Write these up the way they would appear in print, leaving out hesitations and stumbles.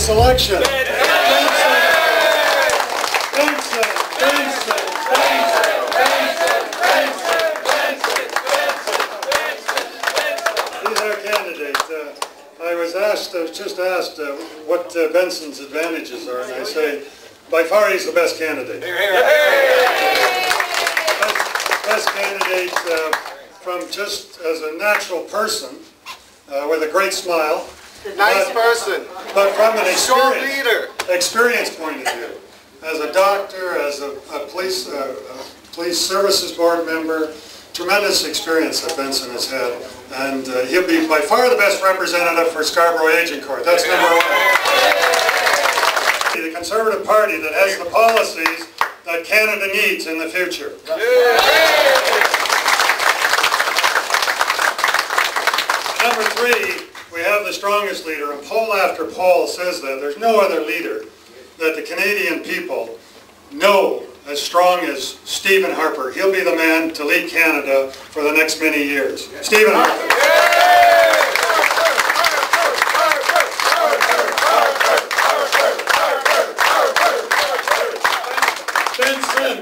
this election. I was just asked what Benson's advantages are, and I say, by far he's the best candidate. Best candidate from just as a natural person, with a great smile. Nice person. But from an experience point of view. As a doctor, as a police services board member, tremendous experience that Benson has had. And he'll be by far the best representative for Scarborough Agincourt. That's number one. The Conservative Party that has the policies that Canada needs in the future. Number three, we have the strongest leader, and poll after poll says that. There's no other leader that the Canadian people know as strong as Stephen Harper. He'll be the man to lead Canada for the next many years. Stephen Harper. Benson.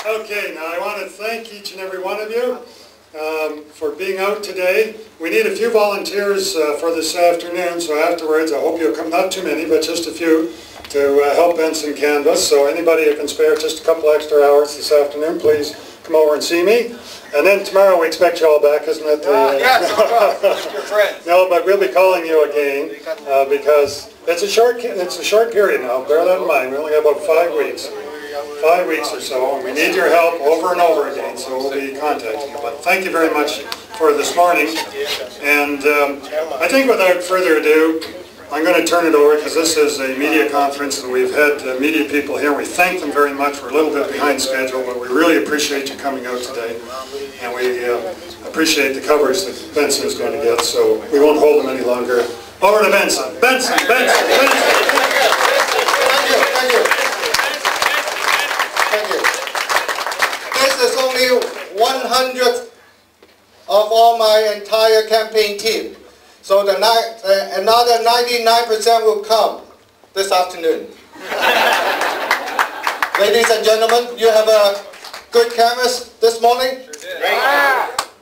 Okay, now I want to thank each and every one of you for being out today. We need a few volunteers for this afternoon, so afterwards I hope you'll come, not too many, but just a few, to help Benson canvass. So anybody who can spare just a couple extra hours this afternoon, please come over and see me. And then tomorrow we expect you all back, isn't it? Yes, of course. Your friends. No, but we'll be calling you again because it's a short period now. Bear that in mind. We only have about 5 weeks. 5 weeks or so, and we need your help over and over again, so we'll be contacting you. But thank you very much for this morning, and I think without further ado, I'm going to turn it over because this is a media conference and we've had media people here. We thank them very much. We're a little bit behind schedule, but we really appreciate you coming out today, and we appreciate the coverage that Benson is going to get, so we won't hold them any longer. Over to Benson. Benson. Thank you. This is only 1/100th of all my entire campaign team. So another 99% will come this afternoon. Ladies and gentlemen, you have a good canvas this morning? Sure did.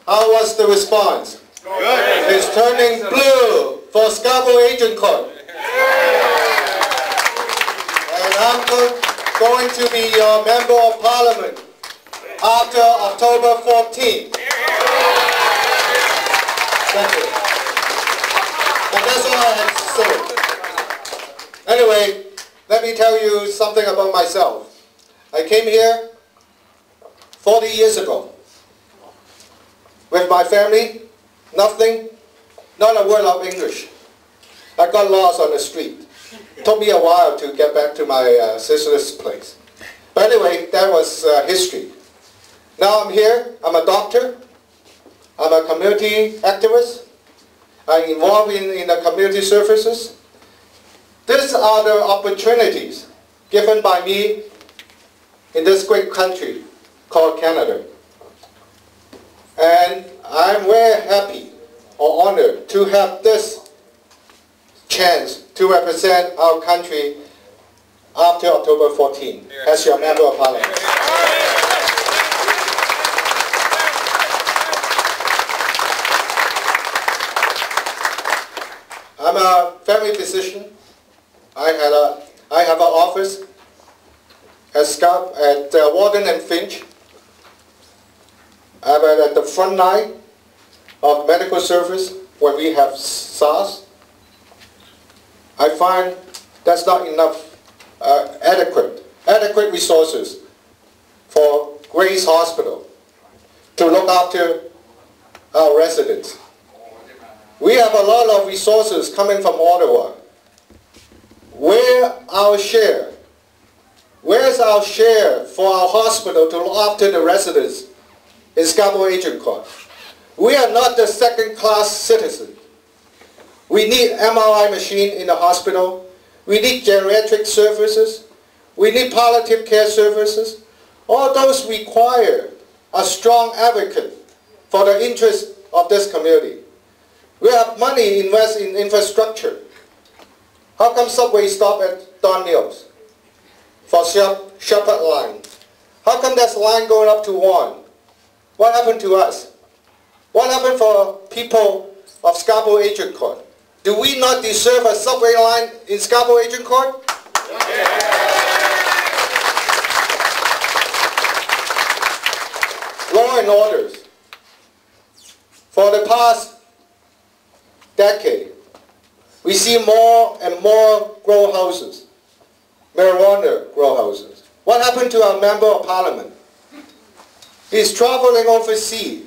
How was the response? Good. It's turning blue for Scarborough Agincourt. And I'm going to be your Member of Parliament after October 14th. Thank you. And that's all I have to say. Anyway, let me tell you something about myself. I came here 40 years ago with my family, nothing, not a word of English. I got lost on the street. It took me a while to get back to my sister's place. But anyway, that was history. Now I'm here, I'm a doctor, I'm a community activist, I'm involved in the community services. These are the opportunities given by me in this great country called Canada. And I'm very happy or honored to have this chance to represent our country after October 14 as your Member of Parliament. I'm a family physician. I have an office at Warden and Finch. I'm at the front line of medical service when we have SARS. I find that's not enough adequate resources for Grace Hospital to look after our residents. We have a lot of resources coming from Ottawa. Where's our share for our hospital to look after the residents in Scarborough Agincourt? We are not the second-class citizen. We need MRI machine in the hospital. We need geriatric services. We need palliative care services. All those require a strong advocate for the interest of this community. We have money invest in infrastructure. How come subway stop at Don Mills for Shepherd line? How come there's a line going up to 1? What happened to us? What happened for people of Scarborough Agincourt? Do we not deserve a subway line in Scarborough Agincourt? Law and orders. For the past decade, we see more and more grow houses, marijuana grow houses. What happened to our member of parliament? He's traveling overseas,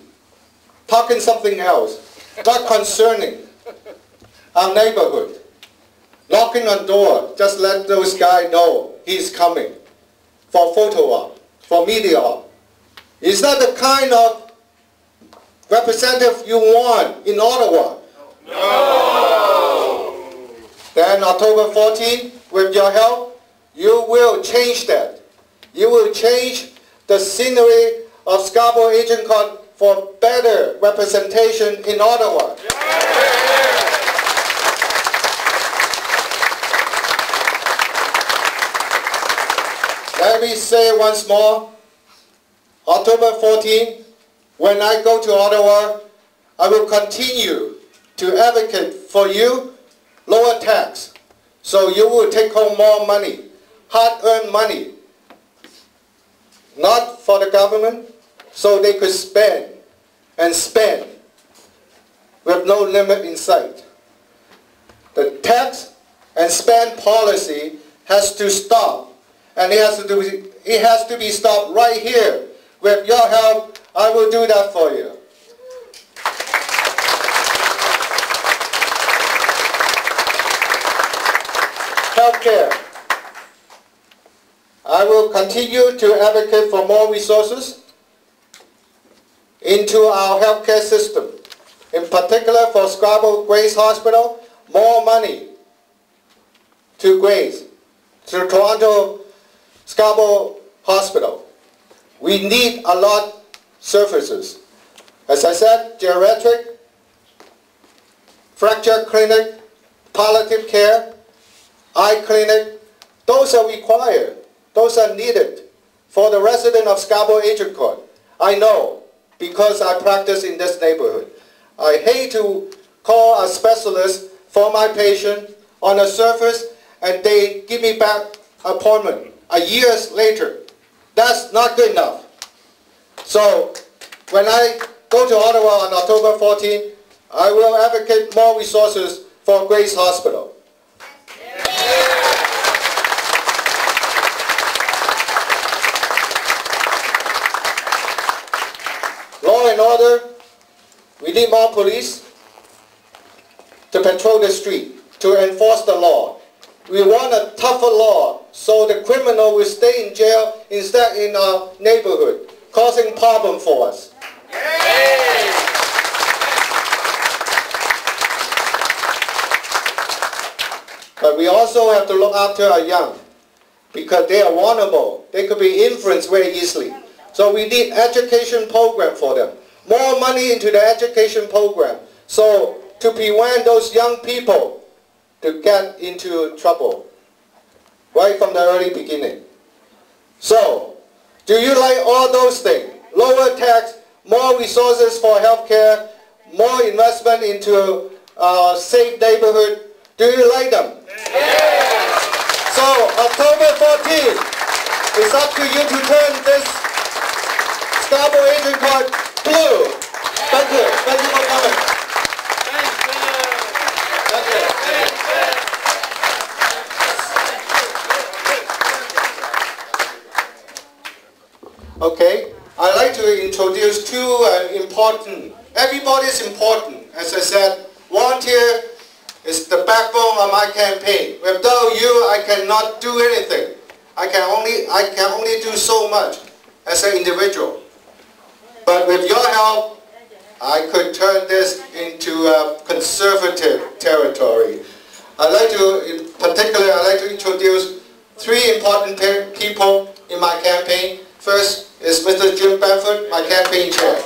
talking something else, not concerning our neighborhood. Knocking on door, just let those guys know he's coming for photo op, for media op. Is that the kind of representative you want in Ottawa? No. Then October 14, with your help, you will change that. You will change the scenery of Scarborough Agincourt for better representation in Ottawa. Let me say once more, October 14, when I go to Ottawa, I will continue to advocate for you lower tax, so you will take home more money, hard-earned money, not for the government, so they could spend and spend with no limit in sight. The tax and spend policy has to stop, and it has to be stopped right here. With your help, I will do that for you. Healthcare. I will continue to advocate for more resources into our healthcare system. In particular for Scarborough Grace Hospital, more money to Grace, to Toronto Scarborough Hospital. We need a lot of services. As I said, geriatric, fracture clinic, palliative care, eye clinic, those are required. Those are needed for the resident of Scarborough Agincourt. I know, because I practice in this neighborhood. I hate to call a specialist for my patient on the surface and they give me back appointment a year later. That's not good enough. So when I go to Ottawa on October 14, I will advocate more resources for Grace Hospital. Law and order, we need more police to patrol the street, to enforce the law. We want a tougher law so the criminal will stay in jail instead in our neighborhood, causing problem for us. But we also have to look after our young because they are vulnerable. They could be influenced very easily. So we need education program for them. More money into the education program. So to prevent those young people to get into trouble right from the early beginning. So, do you like all those things? Lower tax, more resources for healthcare, more investment into safe neighborhood. Do you like them? Yeah. So, October 14th, it's up to you to turn this Scarborough Agincourt blue. Thank you. Thank you for coming. Okay, I'd like to introduce two important, everybody is important. As I said, volunteer is the backbone of my campaign. Without you, I cannot do anything. I can only do so much as an individual. But with your help, I could turn this into a conservative territory. In particular, I'd like to introduce three important people in my campaign. First is Mr. Jim Benford, my campaign chair.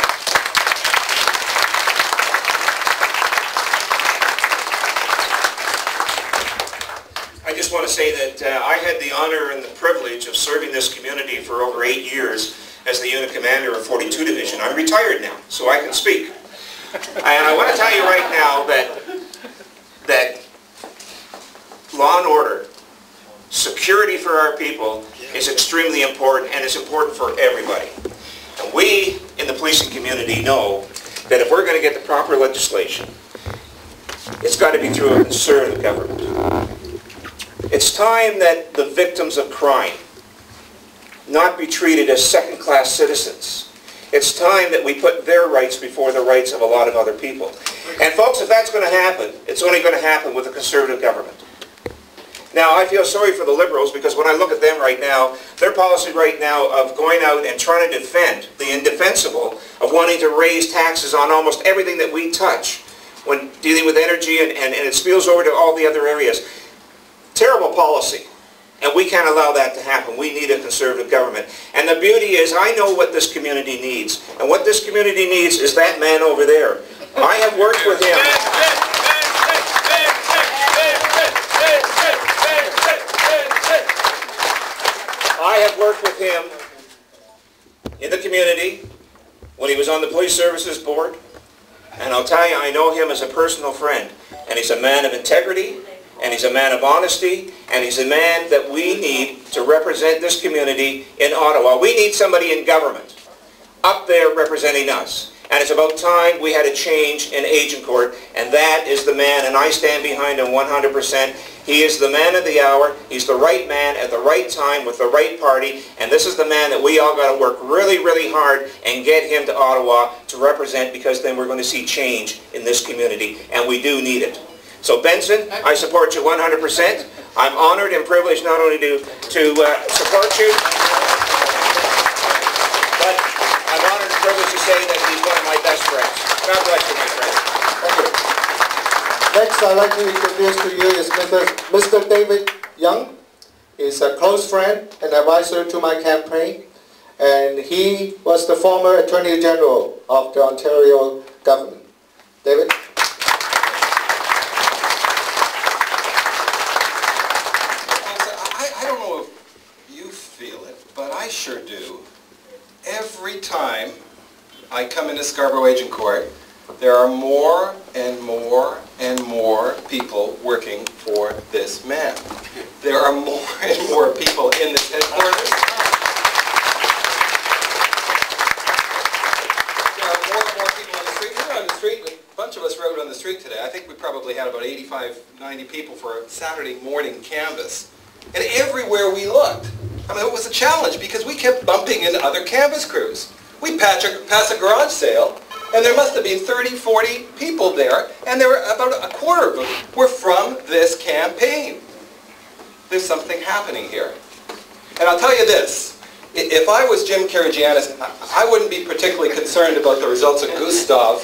say that I had the honor and the privilege of serving this community for over 8 years as the unit commander of 42 Division. I'm retired now, so I can speak. And I want to tell you right now that law and order, security for our people is extremely important, and it's important for everybody. And we in the policing community know that if we're going to get the proper legislation, it's got to be through a conservative government. It's time that the victims of crime not be treated as second-class citizens. It's time that we put their rights before the rights of a lot of other people. And folks, if that's going to happen, it's only going to happen with a conservative government. Now, I feel sorry for the Liberals, because when I look at them right now, their policy right now of going out and trying to defend the indefensible, of wanting to raise taxes on almost everything that we touch when dealing with energy, and it spills over to all the other areas. Terrible policy. And we can't allow that to happen. We need a conservative government. And the beauty is, I know what this community needs. And what this community needs is that man over there. I have worked with him. I have worked with him in the community when he was on the Police Services Board. And I'll tell you, I know him as a personal friend. And he's a man of integrity, and he's a man of honesty, and he's a man that we need to represent this community in Ottawa. We need somebody in government up there representing us. And it's about time we had a change in Agincourt, and that is the man, and I stand behind him 100%. He is the man of the hour. He's the right man at the right time with the right party, and this is the man that we all got to work really, really hard and get him to Ottawa to represent, because then we're going to see change in this community, and we do need it. So Benson, I support you 100%. I'm honored and privileged not only to support you, but I'm honored and privileged to say that he's one of my best friends. God bless you, my friend. Thank you. Next, I'd like to introduce to you is Mr. David Young. He's a close friend and advisor to my campaign, and he was the former Attorney General of the Ontario government. David? I don't know if you feel it, but I sure do. Every time I come into Scarborough Agincourt, there are more and more and more people working for this man. There are more and more people in this headquarters. There are more and more people on the street. We're on the street. A bunch of us rode on the street today. I think we probably had about 85, 90 people for a Saturday morning canvass. And everywhere we looked, I mean, it was a challenge because we kept bumping into other canvass crews. We'd pass a garage sale, and there must have been 30, 40 people there, and there were about a quarter of them were from this campaign. There's something happening here. And I'll tell you this, if I was Jim Karagianis, I wouldn't be particularly concerned about the results of Gustav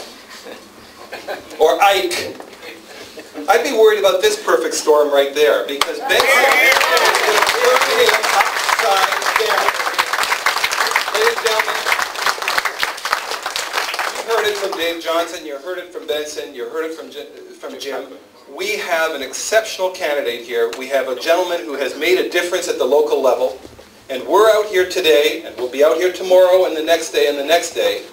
or Ike. I'd be worried about this perfect storm right there, because Benson is going to turn him upside down. Ladies and gentlemen, you heard it from Dave Johnson, you heard it from Benson, you heard it from Jim. We have an exceptional candidate here. We have a gentleman who has made a difference at the local level, and we're out here today, and we'll be out here tomorrow and the next day and the next day,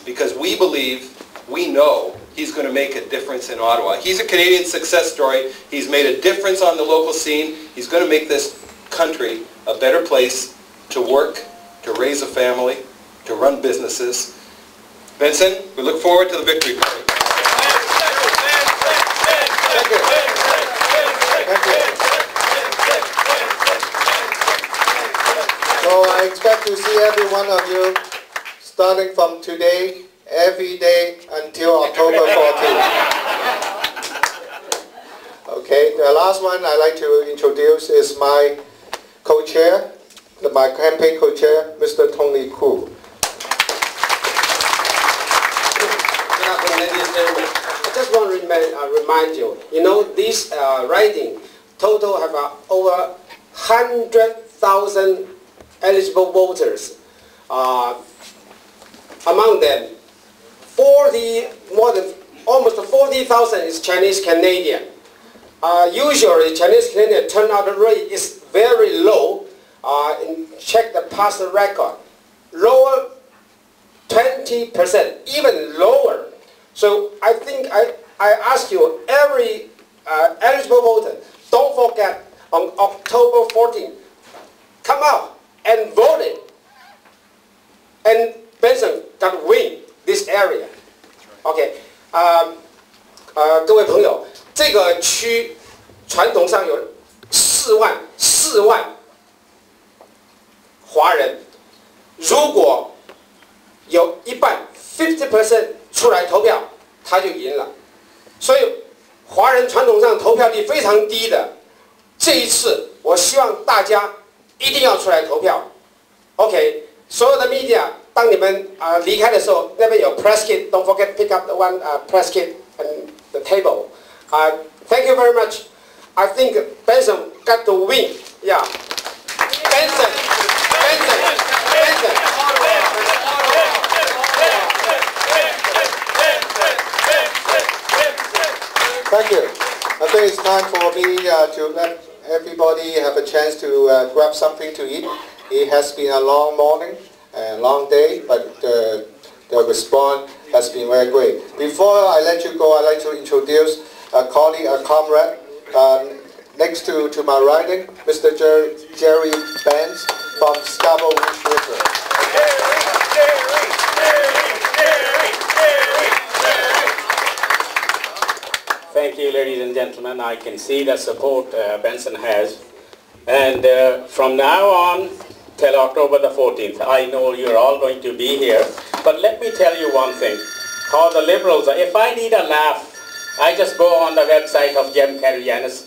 because we believe, we know, he's going to make a difference in Ottawa. He's a Canadian success story. He's made a difference on the local scene. He's going to make this country a better place to work, to raise a family, to run businesses. Benson, we look forward to the victory party. Thank you. Thank you. So I expect to see every one of you starting from today, every day until October 14th. Okay, the last one I'd like to introduce is my co-chair, my campaign co-chair, Mr. Tony Koo. I just want to remind you, this riding total have over 100,000 eligible voters. Among them, almost 40,000 is Chinese Canadian. Usually Chinese Canadian turnout rate is very low. Check the past record. Lower 20%, even lower. So I think I ask you, every eligible voter, don't forget on October 14th, come out and vote it. And Benson can win this area. OK， 各位朋友，这个区传统上有4万华人，如果有一半 50% 出来投票，他就赢了。所以华人传统上投票率非常低的，这一次我希望大家一定要出来投票。OK， 所有的 media， 当你们离开的时候，那边有 press kit， don't forget pick up the one press kit and the table. Thank you very much. I think Benson got to win. Yeah, Benson. Thank you. I think it's time for me to let everybody have a chance to grab something to eat. It has been a long morning and long day, but the response has been very great. Before I let you go, I'd like to introduce a colleague, a comrade, next to my right, Mr. Jerry Benz from Scarborough River. Thank you, ladies and gentlemen. I can see the support Benson has. And from now on till October the 14th, I know you're all going to be here. But let me tell you one thing. How the Liberals are, if I need a laugh, I just go on the website of Jem Carrianis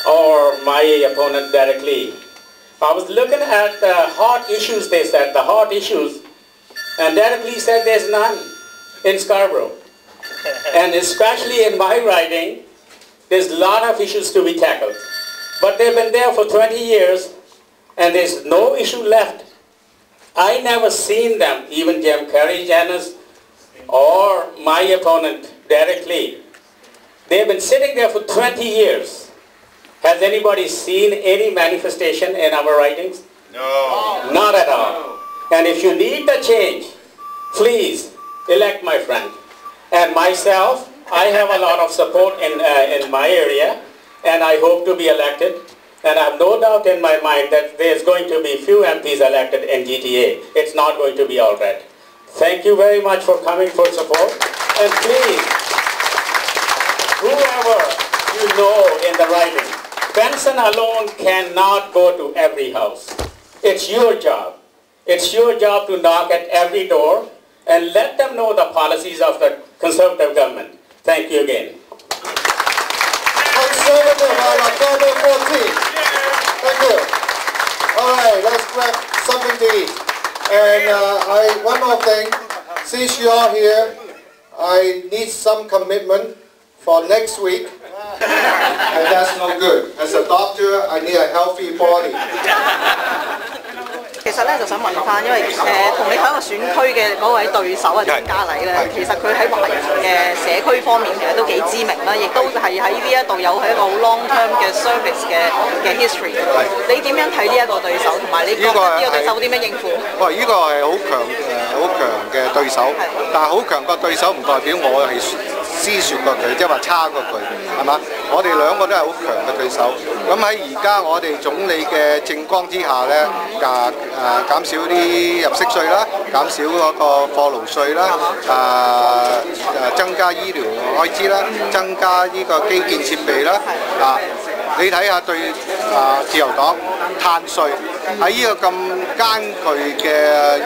or my opponent Derek Lee. I was looking at the hot issues, they said, the hot issues. And Derek Lee said there's none in Scarborough. And especially in my riding, there's a lot of issues to be tackled. But they've been there for 20 years, and there's no issue left. I never seen them, even Jem Carrianis or my opponent, Derek Lee. They've been sitting there for 20 years. Has anybody seen any manifestation in our ridings? No. Not at all. And if you need the change, please elect my friend. And myself, I have a lot of support in my area, and I hope to be elected. And I have no doubt in my mind that there's going to be few MPs elected in GTA. It's not going to be all red. Thank you very much for coming for support. And please, whoever you know in the riding, Benson alone cannot go to every house. It's your job. It's your job to knock at every door and let them know the policies of the Conservative government. Thank you again. Conservative on October 14th. Thank you. All right, let's grab something to eat. And one more thing. Since you are here, I need some commitment for next week. And that's no good. As a doctor, I need a healthy body. 其實咧就想問翻，因為同你喺個選區嘅嗰位對手啊，張家禮咧，其實佢喺華人嘅社區方面其實都幾知名啦，亦都係喺呢一度有係一個好 long term 嘅 service 嘅 history。你點樣睇呢一個對手，同埋你覺得呢個對手點樣應付？哇！呢個係好強嘅對手，但係好強個對手唔代表我係輸蝕過佢，即係話差過佢，係嘛？我哋兩個都係好強嘅對手。咁喺而家我哋總理嘅政綱之下咧，減少啲入息稅啦，減少嗰個貨勞稅啦，增加醫療開支啦，增加呢個基建設備啦，你睇下對自由黨碳稅喺呢個咁艱巨嘅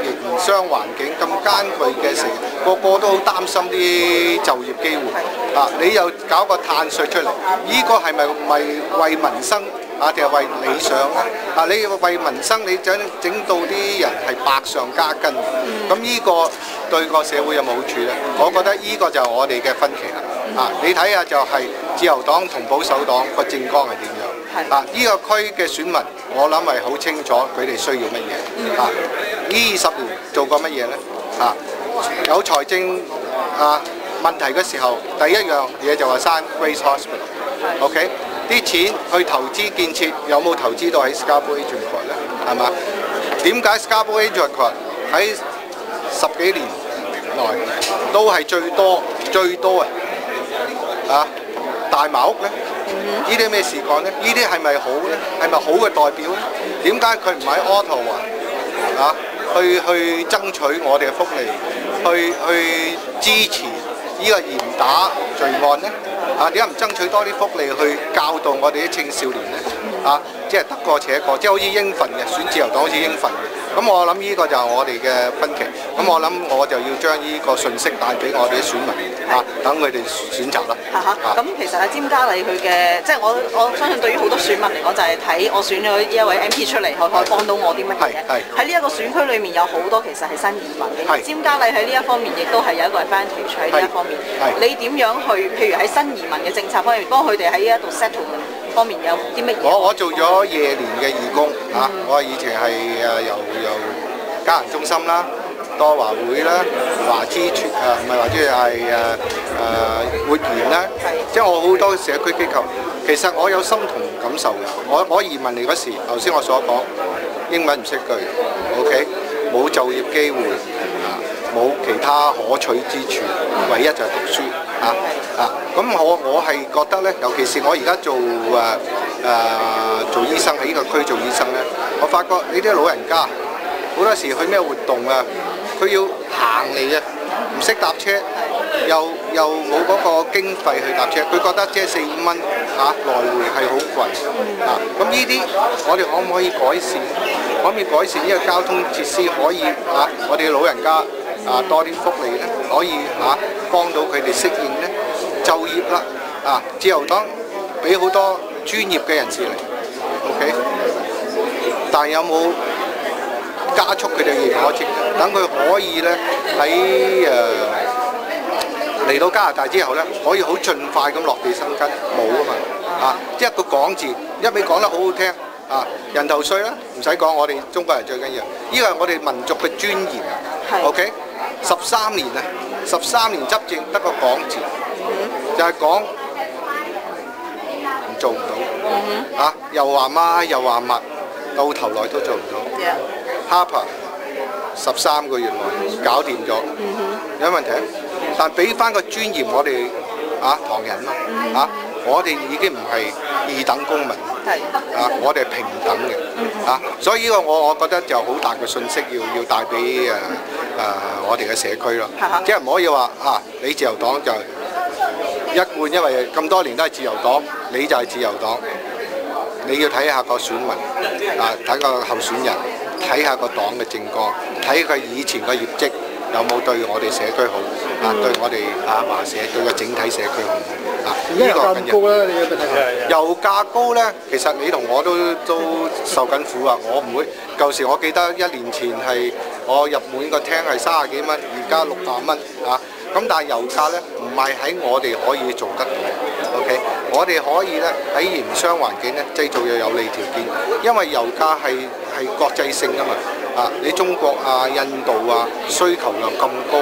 營商環境，咁艱巨嘅時，個個都好擔心啲就業機會。你又搞個碳稅出嚟，呢個係咪為民生？定係為理想咧？你為民生，你整到啲人係百上加斤，咁呢個對個社會有冇好處咧？我覺得呢個就係我哋嘅分歧啦。你睇下就係自由黨同保守黨個政綱係點樣？呢個區嘅選民，我諗係好清楚佢哋需要乜嘢。呢20年做過乜嘢咧？有財政問題嘅時候，第一樣嘢就話生 Grace Hospital。OK， 啲錢去投資建設有冇投資到喺 Scarborough Agincourt 咧？係嘛？點解 Scarborough Agincourt 喺10幾年內都係最多大茅屋咧？呢啲咩事幹咧？呢啲係咪好咧？係咪好嘅代表咧？點解佢唔喺 Ottawa 去爭取我哋嘅福利，去支持呢個嚴打罪案咧？點解唔爭取多啲福利去教導我哋啲青少年咧？即係得過且過，即係好似應份嘅，選自由黨好似應份嘅。咁我諗呢個就係我哋嘅分歧。咁我諗我就要將呢個信息帶俾我哋啲選民等佢哋選擇啦。咁其實詹嘉麗佢嘅，即係我相信對於好多選民嚟講，就係睇我選咗呢一位 MP 出嚟，可以幫到我啲乜嘢？喺呢一個選區裏面有好多其實係新移民嘅。詹嘉麗喺呢一方面亦都係有一個 advantage 喺呢一方面。你點樣去？譬如喺新移民嘅政策方面，幫佢哋喺呢一度 settlement方面有啲乜嘢？我做咗夜年嘅義工我以前係由家人中心啦、多華會啦、華之村唔係華之係活賢啦，即係我好多社區機構。其實我有心同感受嘅。我移民嚟嗰時，頭先我所講英文唔識句 ，OK， 冇就業機會冇其他可取之處，唯一就係讀書咁我係覺得咧，尤其是我而家做醫生喺呢個區做醫生咧，我發覺呢啲老人家好多時去咩活動佢要行嚟嘅，唔識搭車，又冇嗰個經費去搭車，佢覺得即係4、5蚊來回係好貴咁呢啲我哋可唔可以改善？可唔可以改善呢個交通設施？可以我哋老人家多啲福利咧，可以幫到佢哋適應咧，就業啦自由黨俾好多專業嘅人士嚟 ，OK， 但係有冇加速佢哋嘅認可證？等佢可以咧喺嚟到加拿大之後咧，可以好盡快咁落地生根，冇嘛一個講字，一味講得好好聽人頭稅啦，唔使講，我哋中國人最緊要，呢個係我哋民族嘅尊嚴 ，OK。13年13年執政得個講字，就係講做唔到又話媽又話物，到頭來都做唔到。Harper 13個月內搞掂咗，有問題但俾翻個尊嚴我哋唐人咯我哋已經唔係二等公民，我哋係平等嘅所以呢個我覺得就好大嘅信息要帶俾我哋嘅社區咯，即係唔可以話你自由黨就一貫，因為咁多年都係自由黨，你就係自由黨，你要睇下個選民睇個候選人，睇下個黨嘅政綱，睇佢以前嘅業績有冇對我哋社區好對我哋華社對個整體社區好唔好呢個緊要。油價高咧，其實你同我都受緊苦我唔會。舊時我記得1年前係我入滿個廳係30幾蚊，而家60蚊咁但係油價咧唔係喺我哋可以做得到 ，OK？ 我哋可以咧喺營商環境咧製造又有利條件，因為油價係國際性㗎嘛你中國印度需求量咁高，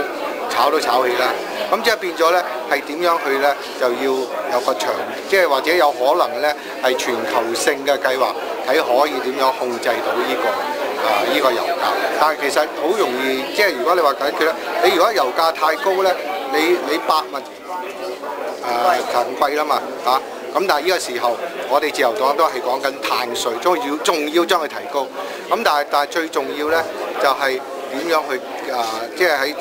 炒都炒起啦。咁即係變咗咧，係點樣去咧？就要有個長，即係或者有可能咧係全球性嘅計劃，睇可以點樣控制到呢個油價。但係其實好容易，即係如果你話解決咧，你如果油價太高咧，你百物騰貴啦嘛咁但係呢個時候，我哋自由黨都係講緊碳稅，仲要將佢提高。咁但係最重要咧，就係點樣去即係喺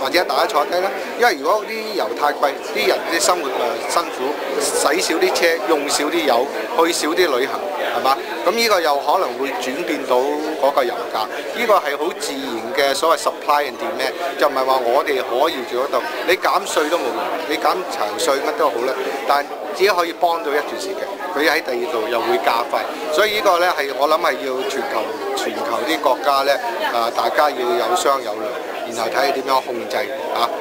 或者大家坐低啦。因為如果啲油太貴，啲人啲生活辛苦，使少啲車，用少啲油，去少啲旅行，係嘛？咁呢個又可能會轉變到嗰個油價。呢個係好自然嘅所謂 supply and demand，就唔係話我哋可以做得到。你減稅都冇用，你減長稅乜都好啦，但只可以幫到一段時期，佢喺第二度又會加費，所以呢個咧係我諗係要全球啲國家咧大家要有商有量，然後睇下點樣控制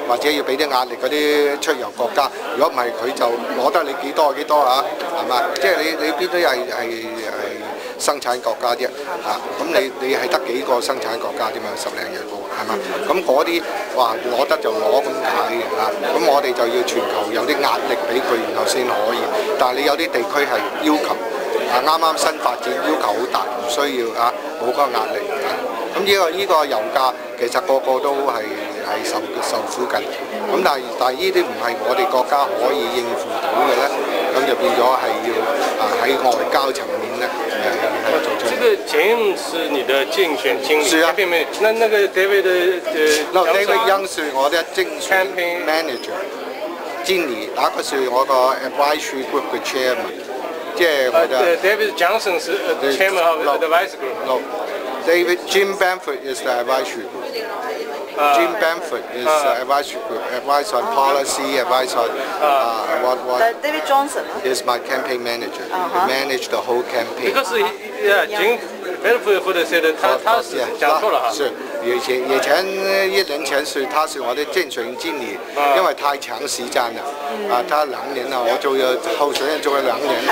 或者要俾啲壓力嗰啲出油國家，如果唔係佢就攞得你幾多係嘛？即係你邊都係生產國家啫，咁你係得幾個生產國家啫嘛，10零個係嘛？咁嗰啲話攞得就攞咁解嘅咁我哋就要全球有啲壓力俾佢，然後先可以。但係你有啲地區係要求啱啱新發展，要求好大，唔需要冇嗰個壓力咁呢個油價其實個個都係受苦緊。咁但係呢啲唔係我哋國家可以應付到嘅咧，咁就變咗係要喺外交層面咧做出。這個 James 是你的競選經理，是啊。那個 David David Young 是我的競選 manager 經理，那個是我個 advisory group 嘅 chairman， 即係我嘅。David Johnson 是 chairman of the advisory group。No, Jim Bamford is the advisory group. Jim Bamford is advisory group, advise on policy, advise on what. David Johnson is my campaign manager. He manage the whole campaign. Because Jim Bamford said 他是講錯了哈。是，以前1年前他是我的競選經理，因為太長時間了，他2年了，我做了候選人做了2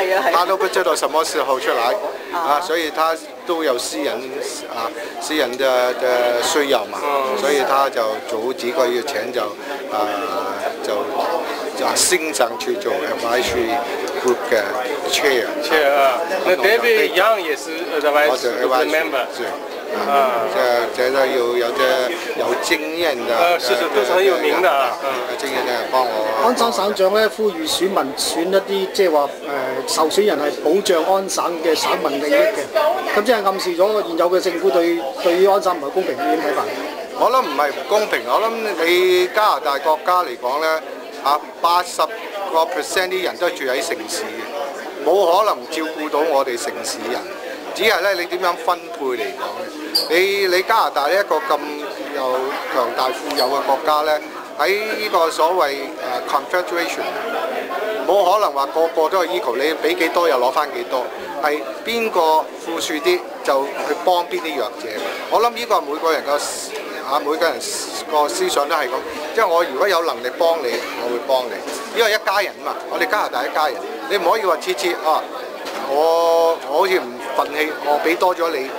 年，他都不知道什麼時候出來，所以他都有私人的需要嘛，所以他就早幾個月前就升上去做 advisory group 嘅 chair。那 David Young 也是 advisory member。這都要有經驗的，都是很有名的經驗嘅幫我。安省省長咧呼籲選民選一啲即係話候選人係保障安省嘅省民利益嘅，咁即係暗示咗現有嘅政府對於安省唔係公平，點睇法？我諗唔係唔公平，我諗你加拿大國家嚟講咧，80% 啲人都住喺城市嘅，冇可能照顧到我哋城市人。只係咧，你點樣分配嚟講嘅？你加拿大呢一個咁又強大富有嘅國家咧，喺呢個所謂Confederation， 冇可能話個個都係equal，你俾幾多又攞翻幾多，係邊個富庶啲就去幫邊啲弱者。我諗呢個係每個人個思想都係咁，即係我如果有能力幫你，我會幫你，因為一家人嘛，我哋加拿大一家人，你唔可以話次我好似唔憤氣，我俾多咗你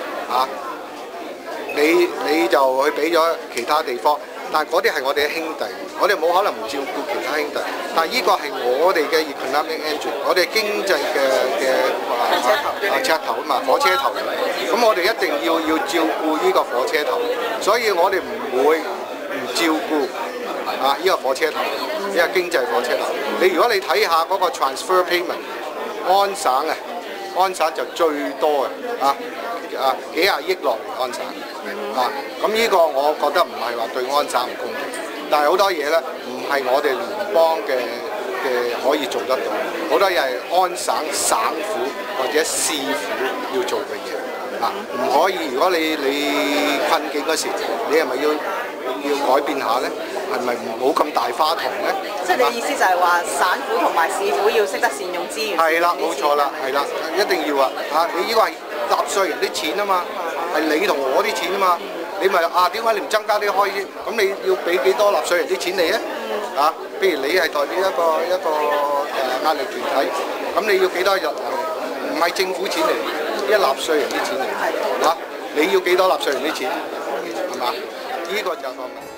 你就去俾咗其他地方，但係嗰啲係我哋嘅兄弟，我哋冇可能唔照顧其他兄弟。但係呢個係我哋嘅 economic engine， 我哋經濟嘅赤頭啊嘛，火車頭。咁我哋一定要照顧呢個火車頭，所以我哋唔會唔照顧呢個火車頭，呢個經濟火車頭。如果你睇下嗰個 transfer payment， 安省就最多幾廿億落嚟安省咁呢個我覺得唔係話對安省唔公平，但係好多嘢咧唔係我哋聯邦嘅可以做得到，好多嘢係安省省府或者市府要做嘅嘢唔可以。如果你困境嗰時，你係咪要改變下咧？係咪冇咁大花筒咧？即係你意思就係話省府同埋市府要識得善用資源。係啦，冇錯啦，係啦，一定要你呢個係納稅人啲錢啊嘛，係你同我啲錢啊嘛，你咪點解你唔增加啲開支？咁你要俾幾多納稅人啲錢你咧？譬如你係代表一個壓力團體，咁你要幾多人？唔係政府錢嚟，一納稅人啲錢嚟你要幾多納稅人啲錢？係嘛？呢個就係個問題。